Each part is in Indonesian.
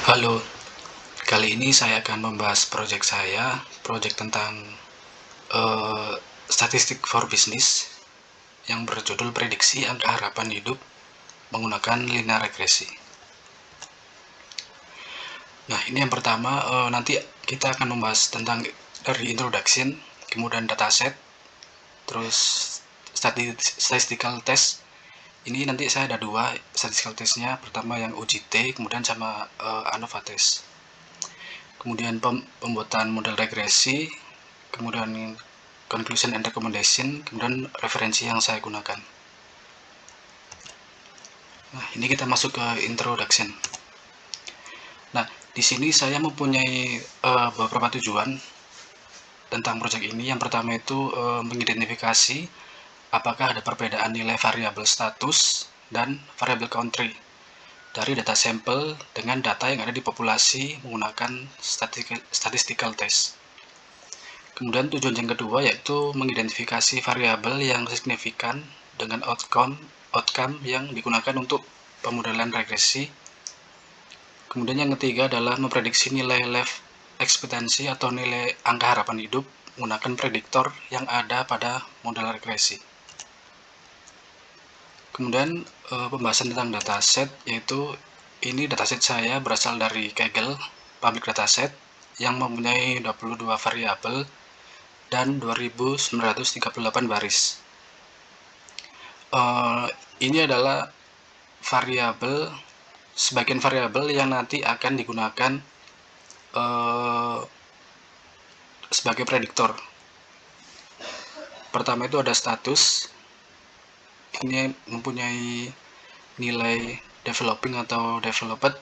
Halo, kali ini saya akan membahas proyek tentang statistik for business yang berjudul prediksi angka harapan hidup menggunakan linear regresi. Nah, ini yang pertama, nanti kita akan membahas tentang dari introduction, kemudian dataset, terus statistical test. Ini nanti saya ada dua statistical testnya, pertama yang UGT, kemudian sama ANOVA test. Kemudian pembuatan model regresi, kemudian conclusion and recommendation, kemudian referensi yang saya gunakan. Nah, ini kita masuk ke introduction. Nah, di sini saya mempunyai beberapa tujuan tentang proyek ini. Yang pertama itu mengidentifikasi apakah ada perbedaan nilai variabel status dan variabel country dari data sampel dengan data yang ada di populasi menggunakan statistical test. Kemudian tujuan yang kedua yaitu mengidentifikasi variabel yang signifikan dengan outcome yang digunakan untuk pemodelan regresi. Kemudian yang ketiga adalah memprediksi nilai life expectancy atau nilai angka harapan hidup menggunakan prediktor yang ada pada model regresi. Kemudian pembahasan tentang dataset, yaitu ini dataset saya berasal dari Kaggle Public Dataset yang mempunyai 22 variabel dan 2938 baris. Ini adalah sebagian variabel yang nanti akan digunakan sebagai prediktor. Pertama itu ada status, ini mempunyai nilai developing atau developed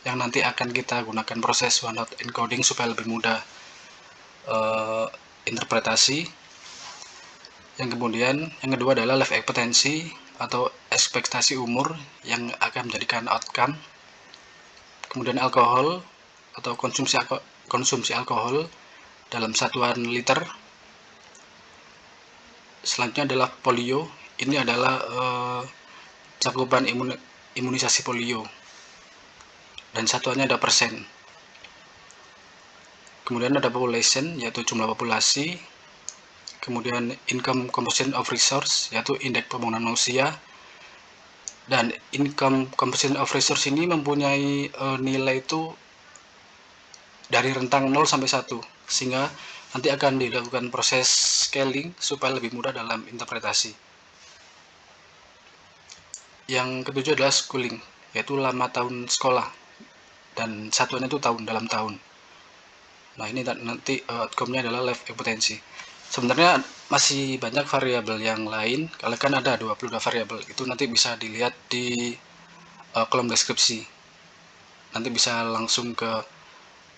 yang nanti akan kita gunakan proses one-hot encoding supaya lebih mudah interpretasi. Yang kedua adalah life expectancy atau ekspektasi umur yang akan menjadikan outcome. Kemudian alkohol atau konsumsi alkohol dalam satuan liter. Selanjutnya adalah polio. Ini adalah cakupan imunisasi polio dan satuannya ada persen. Kemudian ada population, yaitu jumlah populasi. Kemudian income composition of resource, yaitu indeks pembangunan manusia. Dan income composition of resource ini mempunyai nilai itu dari rentang 0 sampai 1, sehingga nanti akan dilakukan proses scaling supaya lebih mudah dalam interpretasi. Yang ketujuh adalah schooling, yaitu lama tahun sekolah, dan satuannya itu tahun dalam tahun. Nah, ini nanti outcome-nya adalah life expectancy. Sebenarnya masih banyak variabel yang lain, kalau kan ada 22 variabel, itu nanti bisa dilihat di kolom deskripsi. Nanti bisa langsung ke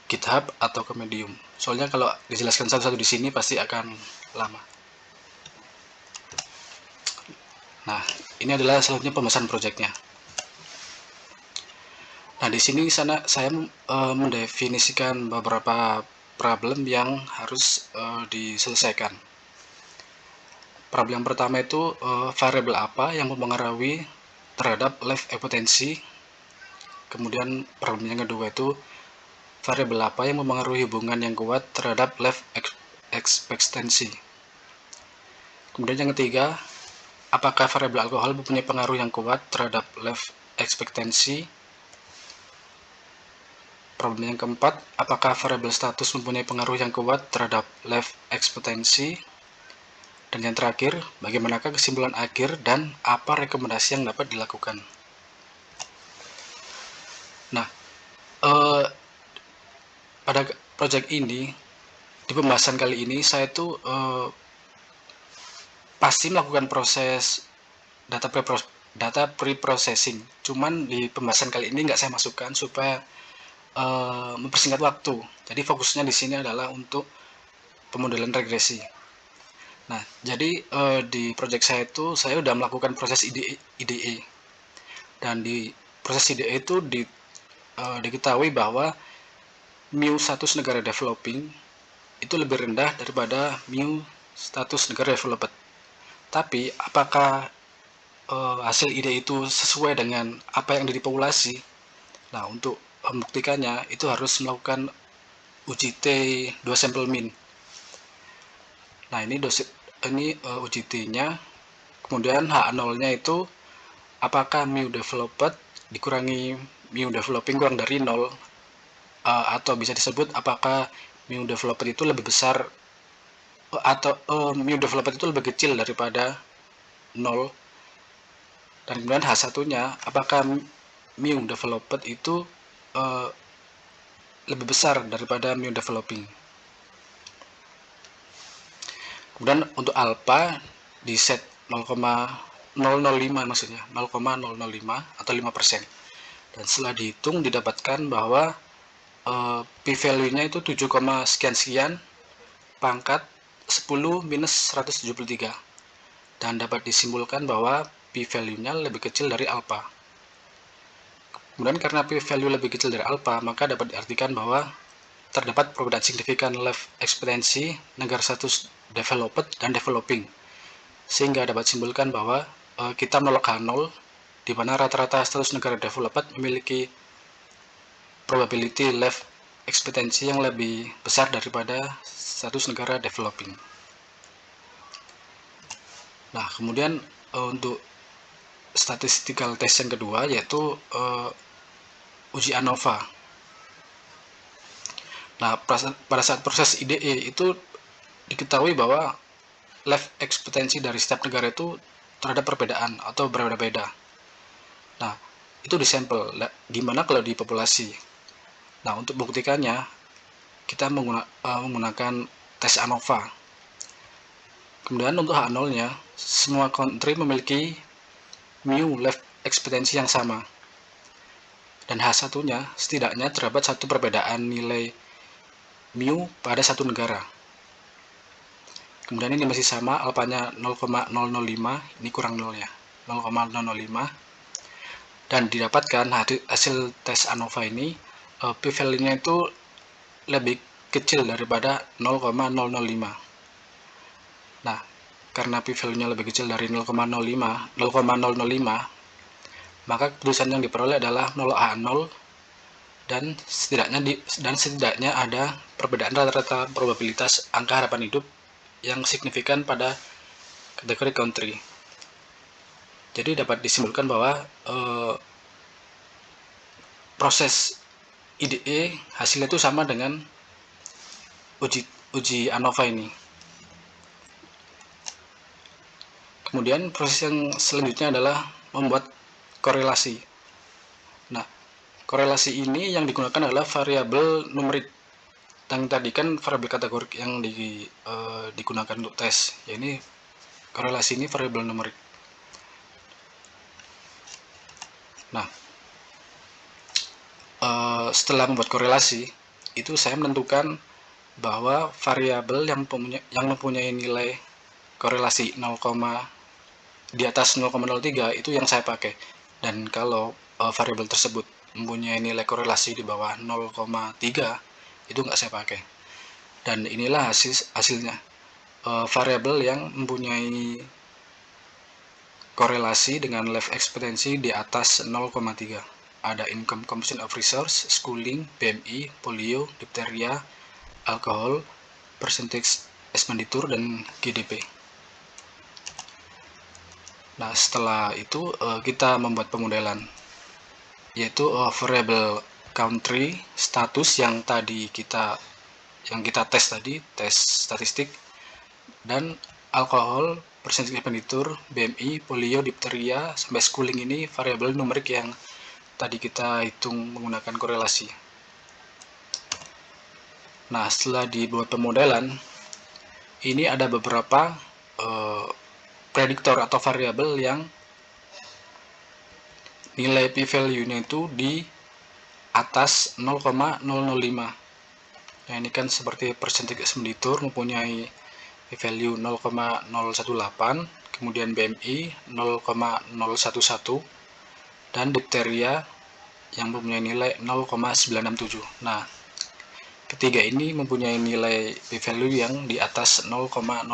GitHub atau ke Medium. Soalnya kalau dijelaskan satu-satu di sini pasti akan lama. Nah, ini adalah selanjutnya pembahasan proyeknya. Nah, di sini saya mendefinisikan beberapa problem yang harus diselesaikan. Problem yang pertama itu variabel apa yang mempengaruhi terhadap life expectancy. Kemudian problem yang kedua itu variabel apa yang mempengaruhi hubungan yang kuat terhadap life expectancy. Kemudian yang ketiga, apakah variabel alkohol mempunyai pengaruh yang kuat terhadap life expectancy. Problem yang keempat, apakah variabel status mempunyai pengaruh yang kuat terhadap life expectancy. Dan yang terakhir, bagaimanakah kesimpulan akhir dan apa rekomendasi yang dapat dilakukan. Nah, pada proyek ini, di pembahasan kali ini, saya tuh pasti melakukan proses data pre-processing. Cuman di pembahasan kali ini nggak saya masukkan supaya mempersingkat waktu. Jadi fokusnya di sini adalah untuk pemodelan regresi. Nah, jadi di proyek saya itu saya sudah melakukan proses IDE. Dan di proses IDE itu diketahui bahwa mu status negara developing itu lebih rendah daripada mu status negara developed. Tapi apakah hasil IDE itu sesuai dengan apa yang ada di populasi? Nah, untuk membuktikannya itu harus melakukan uji T 2 sampel min. Nah, ini uji T-nya. Kemudian H0-nya itu apakah mu developed dikurangi mu developing kurang dari 0, atau bisa disebut apakah mu developed itu lebih besar atau mu developed itu lebih kecil daripada 0. Dan kemudian H1-nya apakah mu developed itu lebih besar daripada mu developing. Kemudian untuk alpha di set 0,005 maksudnya 0,005 atau 5%. Dan setelah dihitung didapatkan bahwa p-value-nya itu 7, sekian pangkat 10 minus 173, dan dapat disimpulkan bahwa p-value-nya lebih kecil dari alpha. Kemudian karena p-value lebih kecil dari alpha, maka dapat diartikan bahwa terdapat perbedaan signifikan life expectancy negara status developed dan developing, sehingga dapat disimpulkan bahwa kita menolak H0, di mana rata-rata status negara developed memiliki probability life expectancy yang lebih besar daripada status negara developing. Nah, kemudian untuk statistical test yang kedua yaitu uji ANOVA. Nah, pada saat proses IDE itu diketahui bahwa life expectancy dari setiap negara itu terhadap perbedaan atau berbeda-beda. Nah, itu di sampel. Gimana kalau di populasi? Nah, untuk buktikannya kita menggunakan tes ANOVA. Kemudian untuk H0-nya, semua country memiliki mu life expectancy yang sama. Dan H1-nya setidaknya terdapat satu perbedaan nilai mu pada satu negara. Kemudian ini masih sama, alpanya 0,005, ini kurang 0 ya, 0,005. Dan didapatkan hasil tes ANOVA ini p-value-nya itu lebih kecil daripada 0,005. Nah, karena p-value-nya lebih kecil dari 0,005, maka keputusan yang diperoleh adalah menolak H0, dan setidaknya ada perbedaan rata-rata probabilitas angka harapan hidup yang signifikan pada kategori country. Jadi dapat disimpulkan bahwa proses IDE hasilnya itu sama dengan uji ANOVA ini. Kemudian proses yang selanjutnya adalah membuat korelasi. Nah, korelasi ini yang digunakan adalah variabel numerik. Yang tadi kan variabel kategori yang digunakan untuk tes. Ya, ini korelasi ini variabel numerik. Nah, setelah membuat korelasi, itu saya menentukan bahwa variabel yang mempunyai nilai korelasi 0, di atas 0,03 itu yang saya pakai. Dan kalau variabel tersebut mempunyai nilai korelasi di bawah 0,3 itu nggak saya pakai. Dan inilah hasilnya, variabel yang mempunyai korelasi dengan life expectancy di atas 0,3. Ada income composition of resource, schooling, BMI, polio, diphtheria, alkohol, percentage expenditure, dan GDP. Nah, setelah itu kita membuat pemodelan, yaitu variable country status yang kita tes tadi, tes statistik, dan alkohol, percentage expenditure, BMI, polio, diphtheria, sampai schooling ini variabel numerik yang tadi kita hitung menggunakan korelasi. Nah, setelah dibuat pemodelan, ini ada beberapa prediktor atau variabel yang nilai p-value-nya itu di atas 0,005. Nah, ini kan seperti percentage expenditure mempunyai p-value 0,018, kemudian BMI 0,011, dan diphtheria yang mempunyai nilai 0,967. Nah, ketiga ini mempunyai nilai p-value yang di atas 0,005.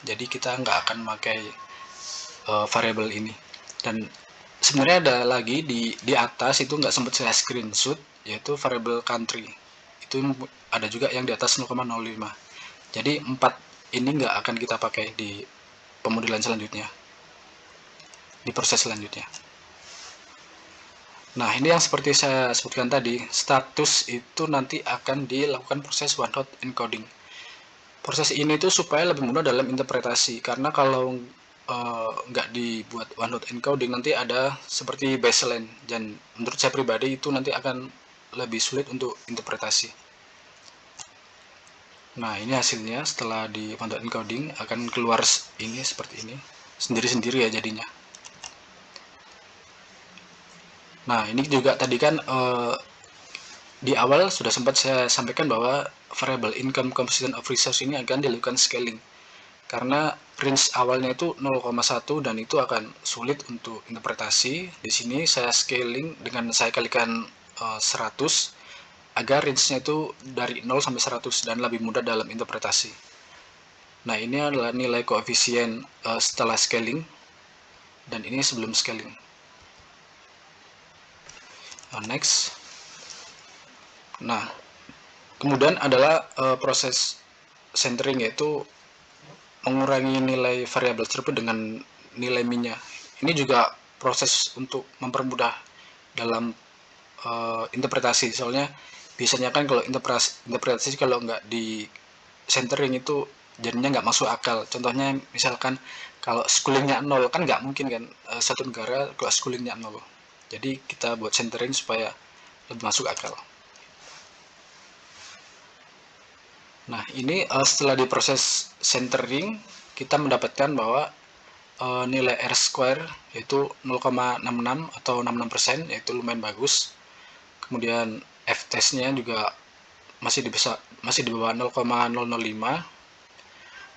Jadi kita nggak akan memakai variabel ini. Dan sebenarnya ada lagi di atas itu nggak sempat saya screenshot, yaitu variable country. Itu ada juga yang di atas 0,05. Jadi 4 ini nggak akan kita pakai di pemodelan selanjutnya, di proses selanjutnya. Nah, ini yang seperti saya sebutkan tadi, status itu nanti akan dilakukan proses one hot encoding. Proses ini tuh supaya lebih mudah dalam interpretasi, karena kalau nggak dibuat one hot encoding nanti ada seperti baseline, dan menurut saya pribadi itu nanti akan lebih sulit untuk interpretasi. Nah, ini hasilnya setelah di one hot encoding akan keluar ini seperti ini, sendiri-sendiri ya jadinya. Nah, ini juga tadi kan di awal sudah sempat saya sampaikan bahwa variable income composition of resource ini akan dilakukan scaling. Karena range awalnya itu 0,1 dan itu akan sulit untuk interpretasi. Di sini saya scaling dengan saya kalikan 100 agar range-nya itu dari 0 sampai 100 dan lebih mudah dalam interpretasi. Nah, ini adalah nilai koefisien setelah scaling dan ini sebelum scaling. Next. Nah, kemudian adalah proses centering, yaitu mengurangi nilai variabel throughput dengan nilai minnya. Ini juga proses untuk mempermudah dalam interpretasi. Soalnya biasanya kan kalau interpretasi kalau nggak di centering itu jadinya nggak masuk akal. Contohnya misalkan kalau schoolingnya 0 kan nggak mungkin kan satu negara kalau schoolingnya 0. Jadi kita buat centering supaya lebih masuk akal. Nah, ini setelah diproses centering, kita mendapatkan bahwa nilai R square yaitu 0,66 atau 66%, yaitu lumayan bagus. Kemudian F testnya juga masih di bawah 0,005.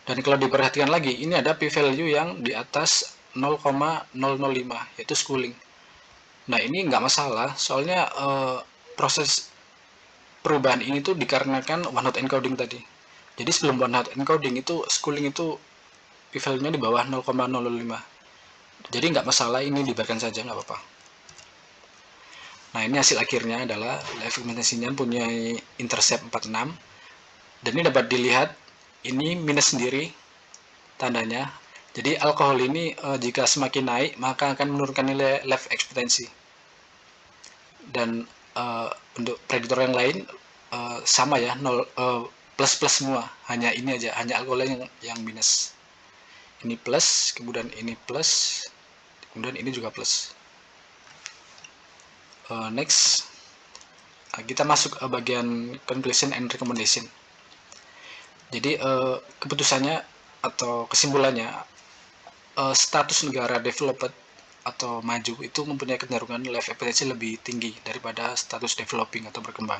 Dan kalau diperhatikan lagi, ini ada p-value yang di atas 0,005, yaitu schooling. Nah, ini nggak masalah, soalnya proses perubahan ini tuh dikarenakan one hot encoding tadi. Jadi sebelum one hot encoding itu schooling itu p-value-nya di bawah 0,005. Jadi nggak masalah, ini dibiarkan saja, nggak apa-apa. Nah, ini hasil akhirnya adalah live expectancy-nya punya intercept 46. Dan ini dapat dilihat, ini minus sendiri tandanya. Jadi alkohol ini jika semakin naik maka akan menurunkan nilai life expectancy. Dan untuk prediktor yang lain sama ya, plus semua. Hanya ini aja, hanya alkohol yang minus. Ini plus, kemudian ini plus, kemudian ini juga plus. Next, kita masuk ke bagian conclusion and recommendation. Jadi keputusannya atau kesimpulannya, status negara developed atau maju itu mempunyai kecenderungan life expectancy lebih tinggi daripada status developing atau berkembang.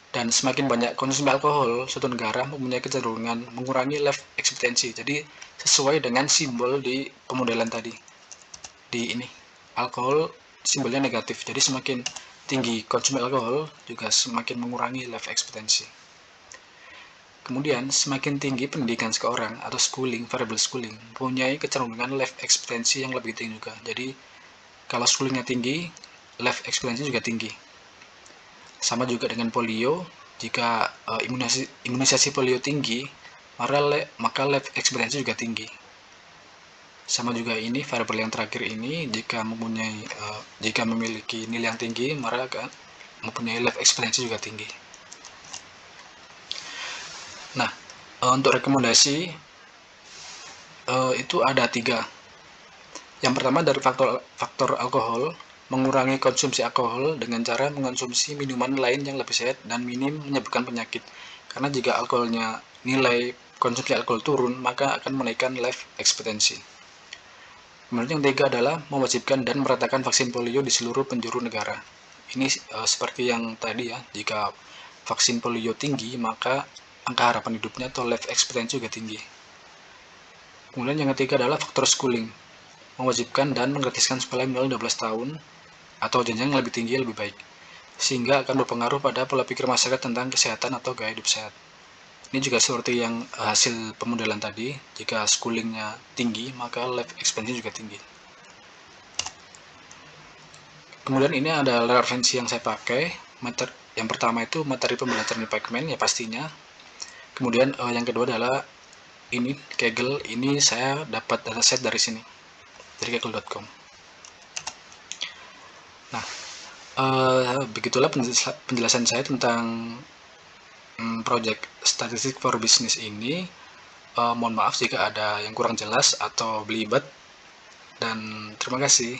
Dan semakin banyak konsumsi alkohol, suatu negara mempunyai kecenderungan mengurangi life expectancy. Jadi sesuai dengan simbol di pemodelan tadi. Di ini, alkohol simbolnya negatif. Jadi semakin tinggi konsumsi alkohol juga semakin mengurangi life expectancy. Kemudian, semakin tinggi pendidikan seseorang atau schooling, variable schooling, mempunyai kecenderungan life expectancy yang lebih tinggi juga. Jadi, kalau schoolingnya tinggi, life expectancy juga tinggi. Sama juga dengan polio, jika imunisasi polio tinggi, maka life expectancy juga tinggi. Sama juga ini, variable yang terakhir ini, jika memiliki nilai yang tinggi, maka akan mempunyai life expectancy juga tinggi. Nah, untuk rekomendasi itu ada 3. Yang pertama dari faktor alkohol, mengurangi konsumsi alkohol dengan cara mengonsumsi minuman lain yang lebih sehat dan minim menyebabkan penyakit. Karena jika alkoholnya nilai konsumsi alkohol turun, maka akan menaikkan life expectancy. Kemudian yang ketiga adalah mewajibkan dan meratakan vaksin polio di seluruh penjuru negara. Ini seperti yang tadi ya, jika vaksin polio tinggi, maka angka harapan hidupnya atau life expectancy juga tinggi. Kemudian yang ketiga adalah faktor schooling, mewajibkan dan menggratiskan sekolah minimal 12 tahun atau jenjang yang lebih tinggi lebih baik, sehingga akan berpengaruh pada pola pikir masyarakat tentang kesehatan atau gaya hidup sehat. Ini juga seperti yang hasil pemodelan tadi, jika schoolingnya tinggi maka life expectancy juga tinggi. Kemudian ini ada referensi yang saya pakai. Yang pertama itu materi pembelajaran di Pacman ya pastinya. Kemudian yang kedua adalah ini Kaggle. Ini saya dapat dataset dari sini, dari kaggle.com. Nah, begitulah penjelasan saya tentang project Statistic for Business ini. Mohon maaf jika ada yang kurang jelas atau belibet, dan terima kasih.